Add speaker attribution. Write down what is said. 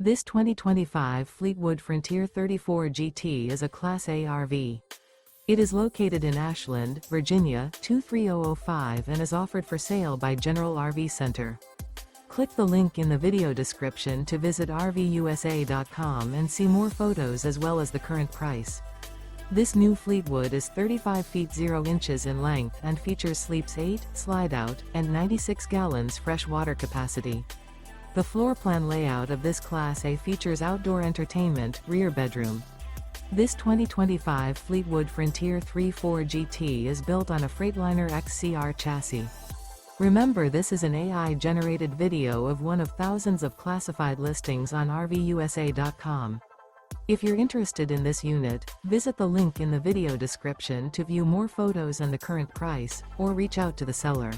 Speaker 1: This 2025 Fleetwood Frontier 34 GT is a Class A RV. It is located in Ashland, Virginia, 23005 and is offered for sale by General RV Center. Click the link in the video description to visit RVUSA.com and see more photos as well as the current price. This new Fleetwood is 35 feet 0 inches in length and features sleeps 8, Slideout, and 96 gallons fresh water capacity. The floor plan layout of this Class A features outdoor entertainment, rear bedroom. This 2025 Fleetwood Frontier 34 GT is built on a Freightliner XCR chassis. Remember, this is an AI-generated video of one of thousands of classified listings on RVUSA.com. If you're interested in this unit, visit the link in the video description to view more photos and the current price, or reach out to the seller.